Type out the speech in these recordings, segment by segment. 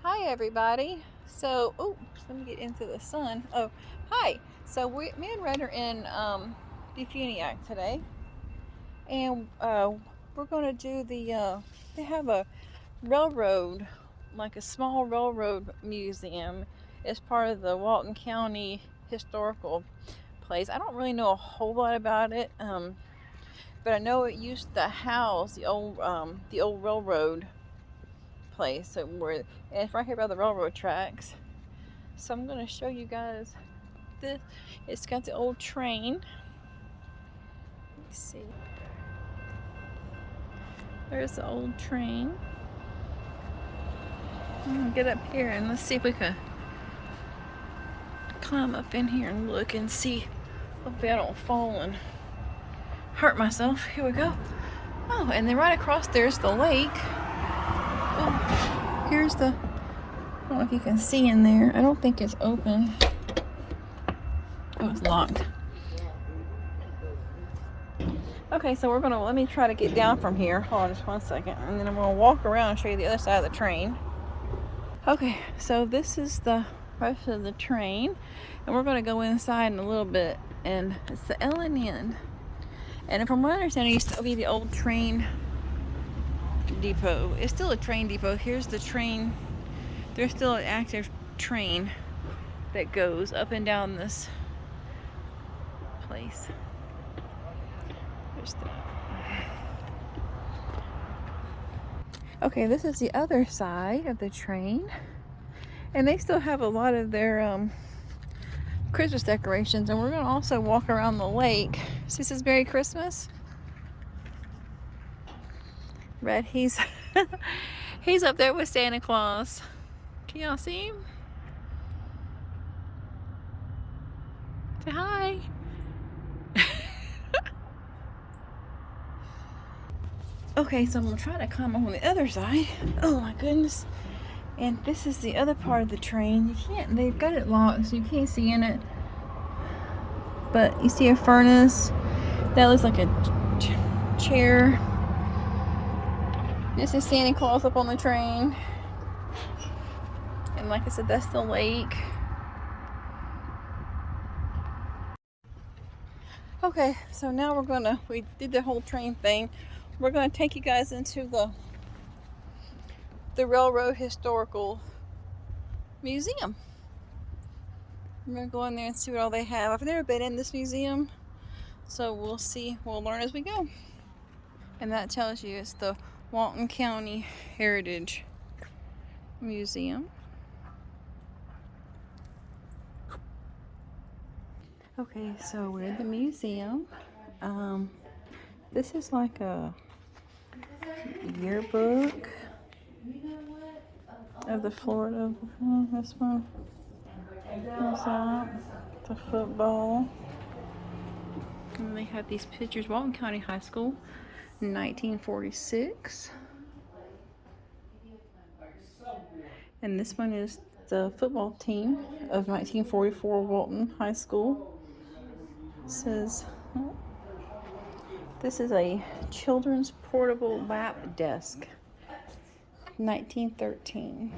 Hi everybody. So, let me get into the sun. Oh, hi. So me and Red are in Defuniac today, and we're gonna do they have a railroad, like a small railroad museum, as part of the Walton County historical place. I don't really know a whole lot about it, but I know it used to house the old railroad place. So and it's right here by the railroad tracks. So I'm going to show you guys this. It's got the old train. Let's see. There's the old train. I'm going to get up here and let's see if we can climb up in here and look and see. Hopefully I don't fall and hurt myself. Here we go. Oh, and then right across there's the lake. Oh, here's I don't know if you can see in there. I don't think it's open. Oh, it's locked. Okay, so let me try to get down from here. Hold on just one second. And then I'm gonna walk around and show you the other side of the train. Okay, so this is the rest of the train. And we're gonna go inside in a little bit. And it's the L&N. And from what I understand, it used to be the old train depot. It's still a train depot. Here's the train. There's still an active train that goes up and down this place. There's that. Okay, this is the other side of the train. And they still have a lot of their Christmas decorations. And we're going to also walk around the lake. So this is Merry Christmas. Red, he's he's up there with Santa Claus. Can y'all see him? Say hi. Okay, so I'm going to try to climb up on the other side. Oh my goodness. And this is the other part of the train. They've got it locked so you can't see in it. But you see a furnace. That looks like a chair. This is Santa Claus up on the train. And like I said, that's the lake. Okay, so now we did the whole train thing. We're gonna take you guys into the Railroad Historical Museum. We're gonna go in there and see what all they have. I've never been in this museum, so we'll see. We'll learn as we go. And that tells you it's the Walton County Heritage Museum. Okay, so we're in the museum. This is like a yearbook of the Florida. This one. What's that? The football. And they have these pictures. Walton County High School, 1946. And this one is the football team of 1944 Walton High School. It says, this is a children's portable lap desk, 1913.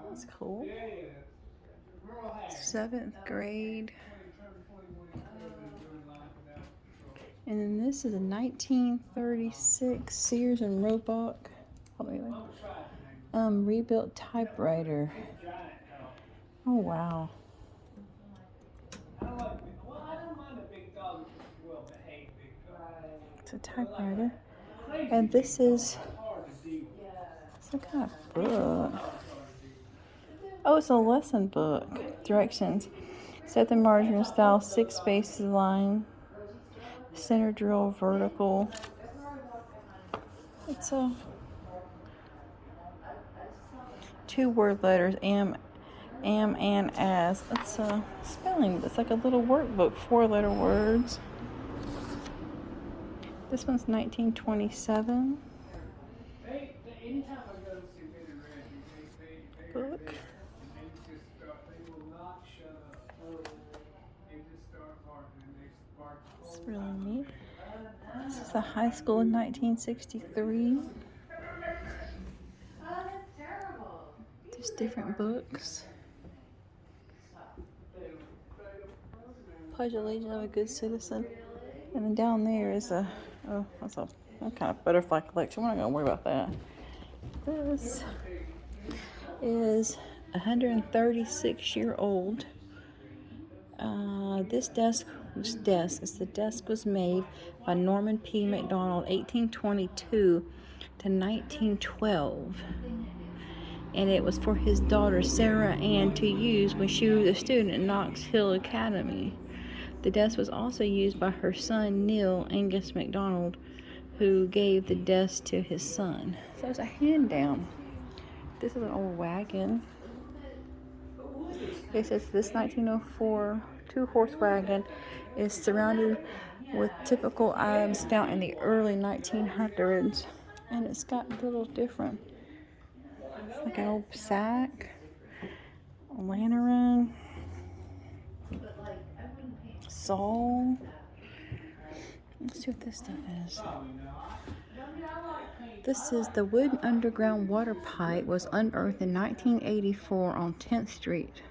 That's cool. 7th grade. And then this is a 1936 Sears and Roebuck rebuilt typewriter. Oh wow. It's a typewriter. And this is some kind of book. Oh, it's a lesson book. Directions. Set the margin style 6 spaces line. Center drill vertical. It's a 2-word letters. Am, and, as. It's a spelling. It's like a little workbook. 4-letter words. This one's 1927. Book. It's really neat. This is It's a high school in 1963. Just different books. Pledge allegiance of a good citizen. And then down there is that's a kind of butterfly collection. We're not going to worry about that. This is 136-year-old. This desk was made by Norman P. McDonald, 1822 to 1912. And it was for his daughter Sarah Ann to use when she was a student at Knox Hill Academy. The desk was also used by her son Neil Angus MacDonald, who gave the desk to his son. So it's a hand down. This is an old wagon. It says this 1904 two-horse wagon is surrounded with typical items found in the early 1900s, and it's got a little different. It's like an old sack, a lantern, saw. Let's see what this stuff is. This is the wooden underground water pipe was unearthed in 1984 on 10th Street.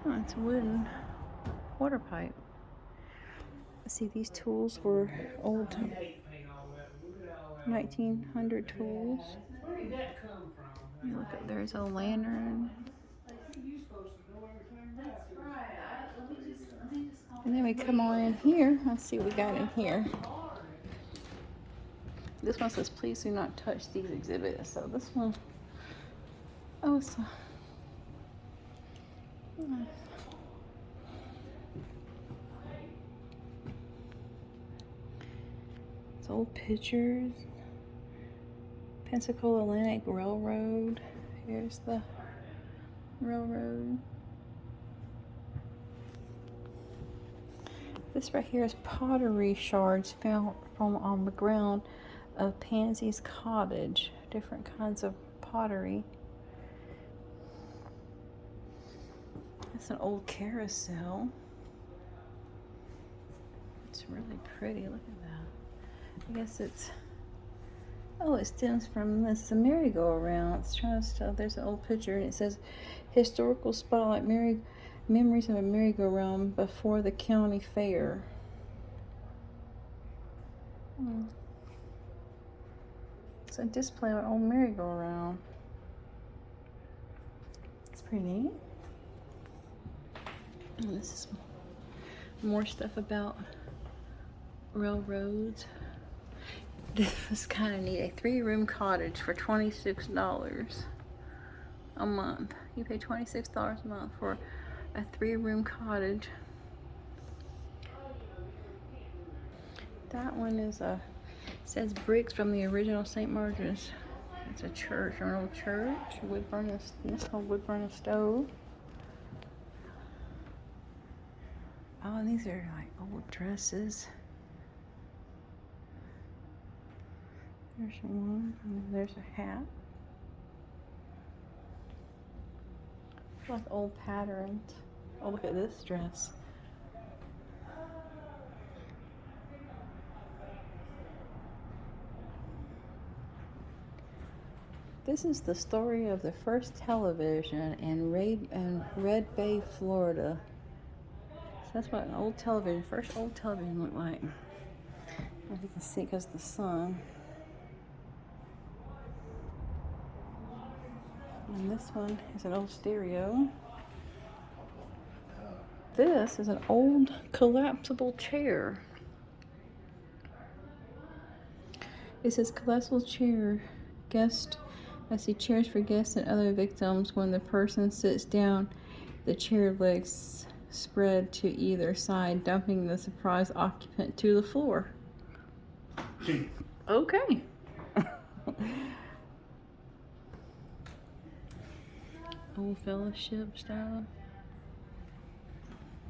Oh, it's a wooden water pipe. See, these tools were old 1900 tools. Look up, there's a lantern. And then we come on in here. Let's see what we got in here. This one says, please do not touch these exhibits. So this one, oh, it's it's old pictures. Pensacola Atlantic Railroad. Here's the railroad. This right here is pottery shards found from on the ground of Pansy's cottage. Different kinds of pottery. It's an old carousel. It's really pretty. Look at that. I guess it's, oh, it stems from this. It's a merry-go-round. It's trying to stuff. There's an old picture and it says historical spotlight memories of a merry-go-round before the county fair. It's a display of an old merry-go-round. It's pretty neat. And this is more stuff about railroads. This was kind of neat. A 3-room cottage for $26 a month. You pay $26 a month for a 3-room cottage. That one is says bricks from the original St. Margaret's. It's a church, or an old church. Wood burning, this whole wood burning stove. Oh, and these are like old dresses. There's one, and there's a hat. It's like old patterns. Oh, look at this dress. This is the story of the first television in Red Bay, Florida. So that's what an old television, first old television looked like. As you can see, because of the sun. And this one is an old stereo. This is an old collapsible chair. It says collapsible chair, guest. I see chairs for guests and other victims. When the person sits down, the chair legs spread to either side, dumping the surprised occupant to the floor. Okay. Old fellowship style.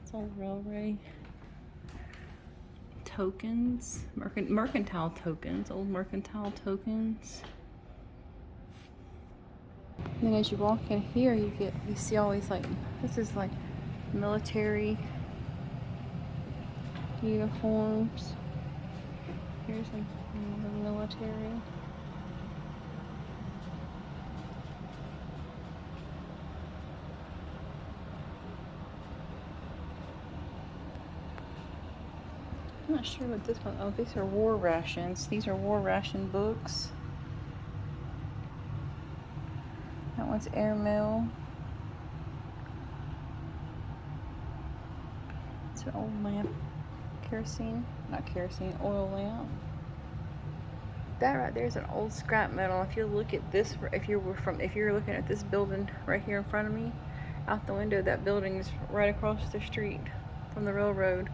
It's all railway tokens, mercantile tokens, old mercantile tokens. And then as you walk in here, you see all these, like, this is like military uniforms. Here's the military. I'm not sure what this one. Oh, these are war rations. These are war ration books. That one's airmail. It's an old lamp. Kerosene. Not kerosene, oil lamp. That right there is an old scrap metal. If you look at this, if you're looking at this building right here in front of me, out the window, that building is right across the street from the railroad.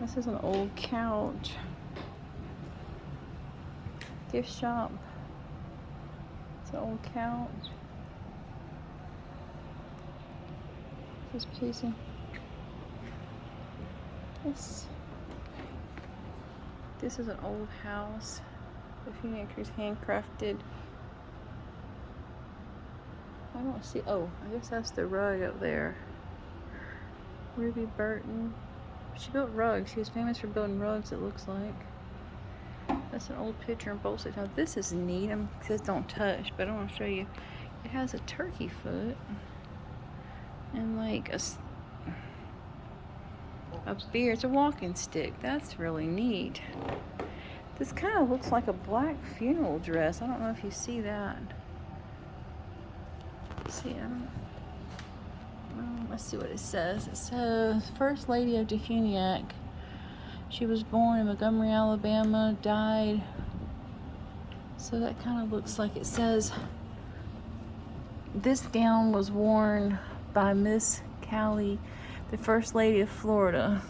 This is an old couch. Gift shop. It's an old couch. This is pleasing. This is an old house. The furniture is handcrafted. I don't see. Oh, I guess that's the rug up there. Ruby Burton. She built rugs. She was famous for building rugs, it looks like. That's an old picture in both sides. Now this is neat. It says don't touch, but I want to show you. It has a turkey foot and like a beer. It's a walking stick. That's really neat. This kind of looks like a black funeral dress. I don't know if you see that. See, let's see what it says. It says First Lady of Defuniak. She was born in Montgomery, Alabama, died. So that kind of looks like it says this gown was worn by Miss Callie, the First Lady of Florida.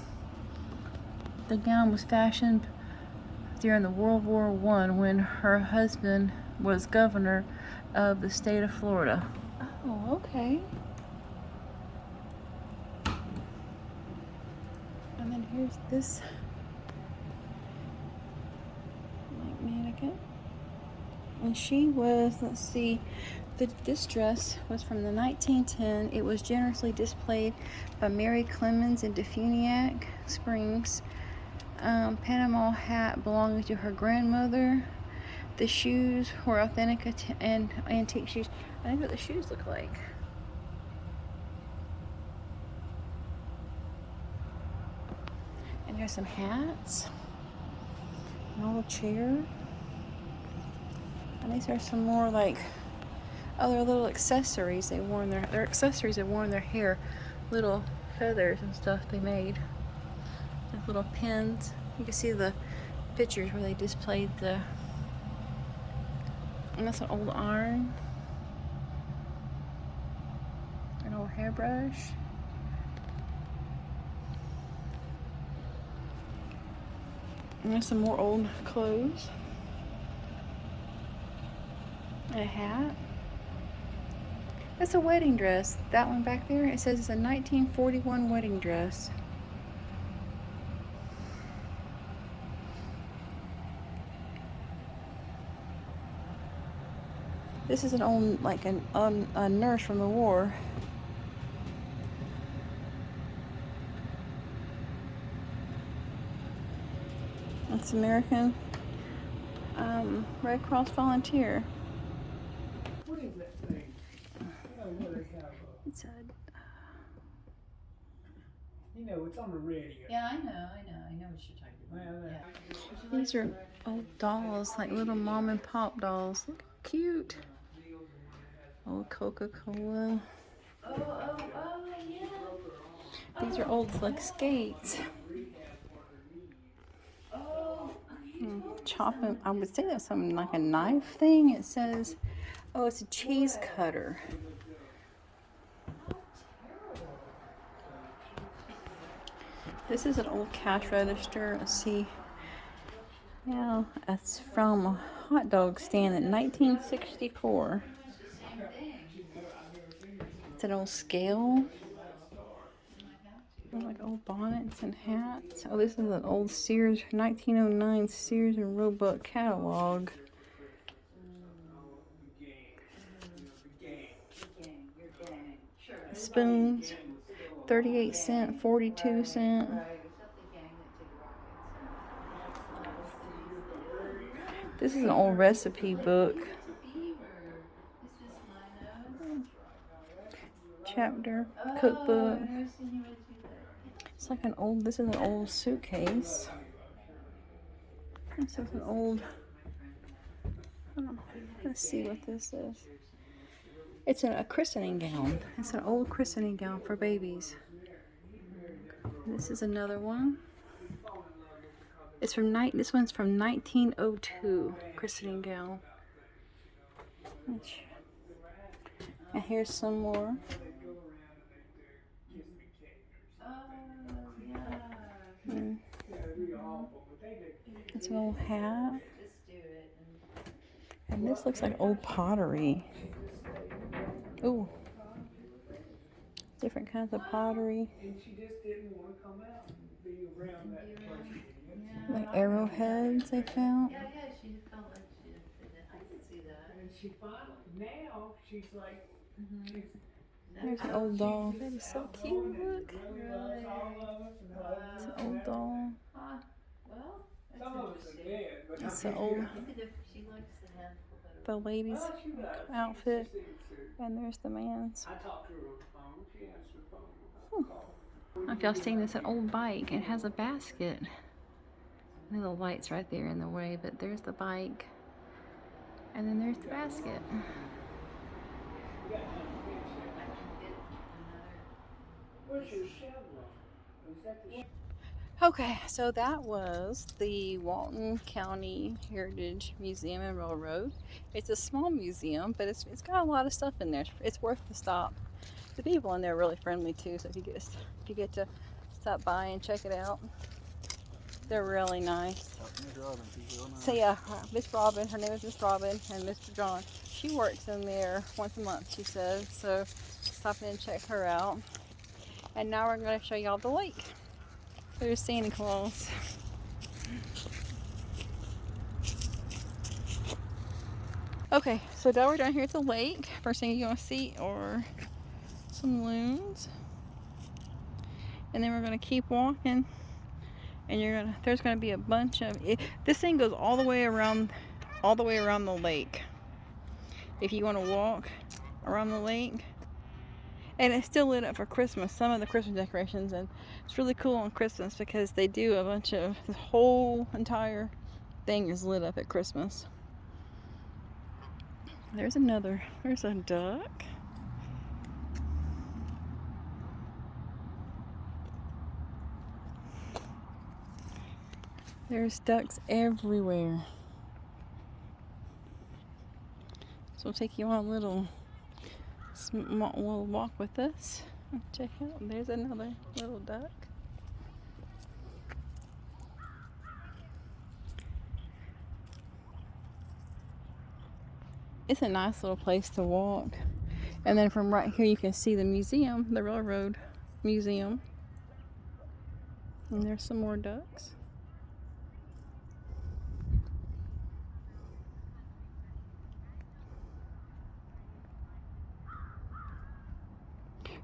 The gown was fashioned during the World War I when her husband was governor of the state of Florida. Oh, okay. And then here's this like mannequin. And she was, let's see, this dress was from the 1910. It was generously displayed by Mary Clemens in Defuniak Springs. Panama hat belonging to her grandmother. The shoes were authentic and antique shoes. I think what the shoes look like. And here's some hats. An old chair. And these are some more like other little accessories they wore in their accessories they wore in their hair. Little feathers and stuff they made. Like little pins. You can see the pictures where they displayed the. And that's an old iron. An old hairbrush. And there's some more old clothes. A hat. That's a wedding dress. That one back there, it says it's a 1941 wedding dress. This is an old, like a nurse from the war. It's American Red Cross volunteer. What is that thing? It's a. You know, it's on the radio. Yeah, I know what you're talking about. Yeah. These are old dolls, like little mom and pop dolls. Look cute. Old Coca-Cola. Yeah. These are old like skates. Chopping. I would say that's something like a knife thing. It says, oh, it's a cheese cutter. This is an old cash register. Let's see. Yeah, that's from a hot dog stand in 1964. It's an old scale. Like old bonnets and hats. Oh, this is an old Sears 1909 Sears and Roebuck catalog. Spoons, 38¢, 42¢. Right, except the gang that did rockets. This is an old recipe book. You get fever. Is this my nose? Chapter, Oh, cookbook. I've never seen you really do that. It's like an old, this is an old suitcase. This is an old, let's see what this is. It's a christening gown. It's an old christening gown for babies. This is another one. It's from this one's from 1902, christening gown. And here's some more. Mm. It's an old hat. And this looks like old pottery. Ooh. Different kinds of pottery. Like arrowheads they found. Yeah, she felt like she didn't fit in. I can see that. And she finally, now she's like, There's an old doll. That is so cute. Look. It's an old doll. Well, that's some of us are dead, but It's an old, maybe she likes the handful better. the lady's outfit. And there's the man's. I talked to her on the phone. She answered the phone. I don't know if y'all seen this, an old bike. It has a basket. The little light's right there in the way, but there's the bike. And then there's the basket. Where's your Chevron? Is that the Okay, so that was the Walton County Heritage Museum and Railroad. It's a small museum, but it's got a lot of stuff in there. It's worth the stop. The people in there are really friendly too, so if you get to stop by and check it out, they're really nice. So yeah, Miss Robin, her name is Miss Robin, and Mr. John, she works in there once a month, she says, so stop in and check her out. And now we're going to show y'all the lake. There's Santa Claus. Okay, so now we're down here at the lake. First thing you're going to see are some loons. And then we're going to keep walking. And there's going to be a bunch of, this thing goes all the way around the lake. If you want to walk around the lake. And it's still lit up for Christmas, some of the Christmas decorations, and it's really cool on Christmas because they do a bunch of, the whole entire thing is lit up at Christmas. There's a duck. There's ducks everywhere. So we'll take you on a little walk with us. Check out, there's another little duck. It's a nice little place to walk. And then from right here you can see the museum, the railroad museum. And there's some more ducks.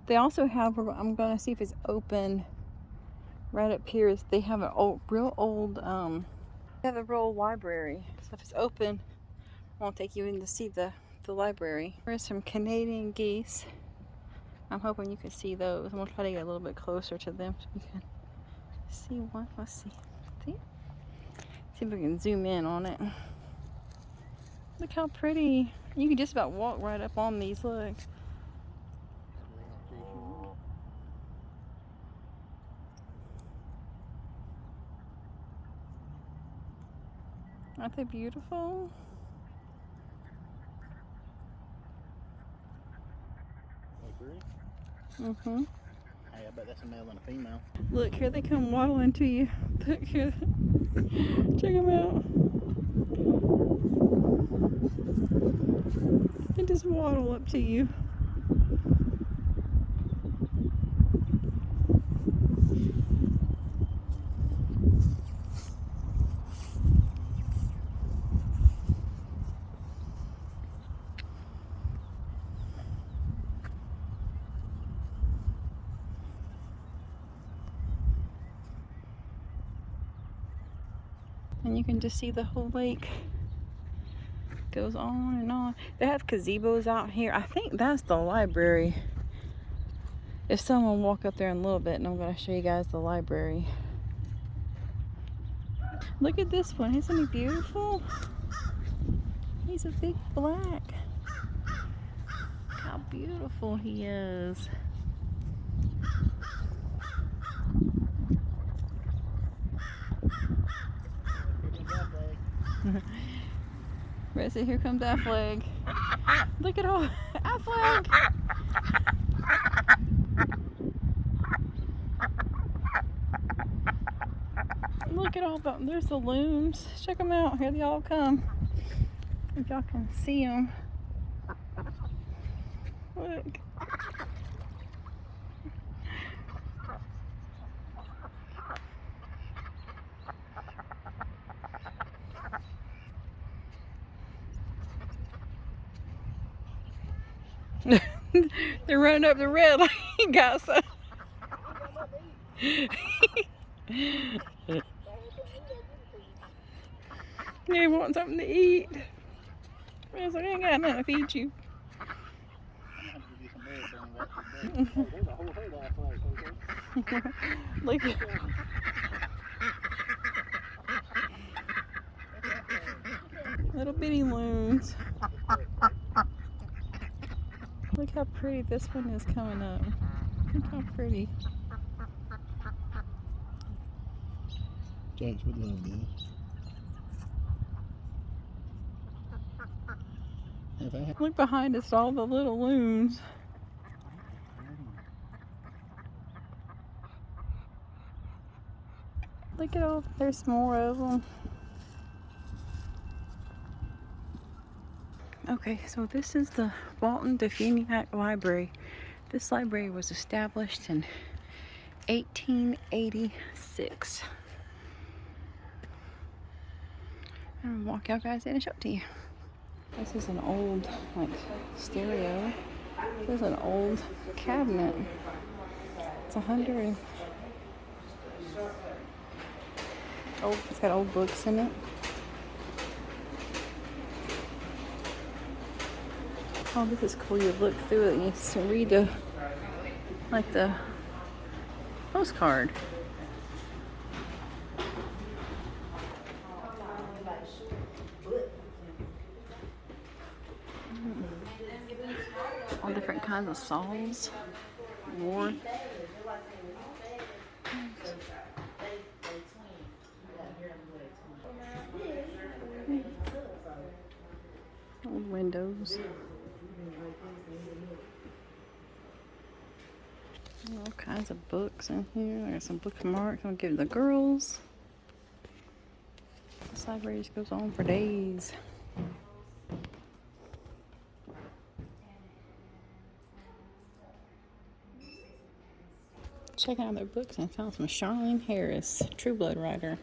They also have, I'm going to see if it's open right up here. They have an real old library. So if it's open, I'll take you in to see the library. There's some Canadian geese. I'm hoping you can see those. I'm going to try to get a little bit closer to them so you can see one. Let's see. See if we can zoom in on it. Look how pretty. You can just about walk right up on these. Look. Aren't they beautiful? Mm-hmm. Hey, I bet that's a male and a female. Look, here they come waddling to you. Look here. Check them out. They just waddle up to you. And you can just see the whole lake. Goes on and on. They have gazebos out here. I think that's the library. If someone walk up there in a little bit, and I'm going to show you guys the library. Look at this one. Isn't he beautiful? He's a big black. Look how beautiful he is. Rest here comes Affleck. Look at all Affleck. Look at all the, there's the loons. Check them out. Here they all come. If y'all can see them. Look. They're running up the red light. Got some. They want something to eat. I was like, I ain't got nothing to feed you. Look at little bitty loons. Look how pretty this one is coming up. Look how pretty. James would love this. Look behind us, all the little loons. Look at all, there's more of them. Okay, so this is the Walton Defuniak Library. This library was established in 1886. I'm gonna walk y'all guys in and show it to you. This is an old, like, stereo. This is an old cabinet. It's 100. Oh, it's got old books in it. Oh, this is cool. You look through it and you can read the, like, the postcard. All different kinds of saws. War. Old windows. All kinds of books in here. I got some bookmarks I'm gonna give the girls. This library just goes on for days. Checking out their books and found some Charlene Harris, True Blood writer.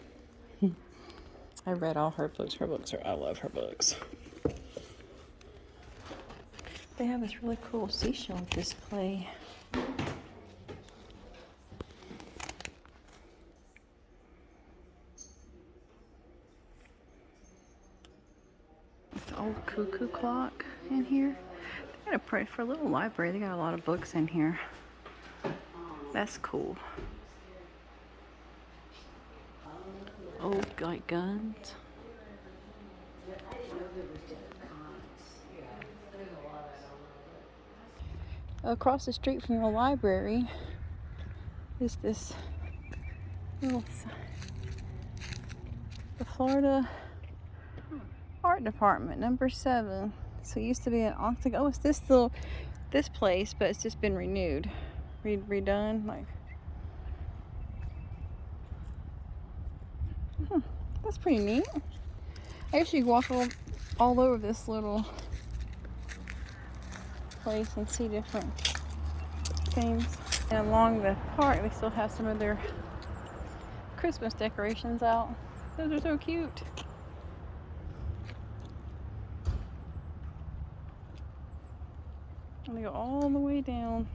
I read all her books. Her books are, I love her books. They have this really cool seashell display. This old cuckoo clock in here. They got a pretty, for a little library, they got a lot of books in here. That's cool. Old, like, guns. Across the street from the library is this little, the Florida Art Department, number 7. So it used to be an octagon. Oh, it's this place, but it's just been renewed, redone. Like, that's pretty neat. I actually walk all over this little place and see different things. And along the park, they still have some of their Christmas decorations out. Those are so cute. And they go all the way down.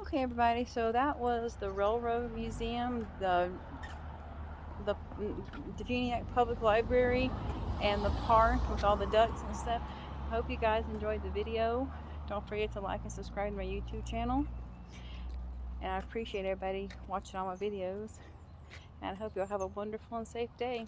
Okay, everybody, so that was the Railroad Museum, the Defuniak Public Library, and the park with all the ducks and stuff. I hope you guys enjoyed the video. Don't forget to like and subscribe to my YouTube channel. And I appreciate everybody watching all my videos. And I hope you'll have a wonderful and safe day.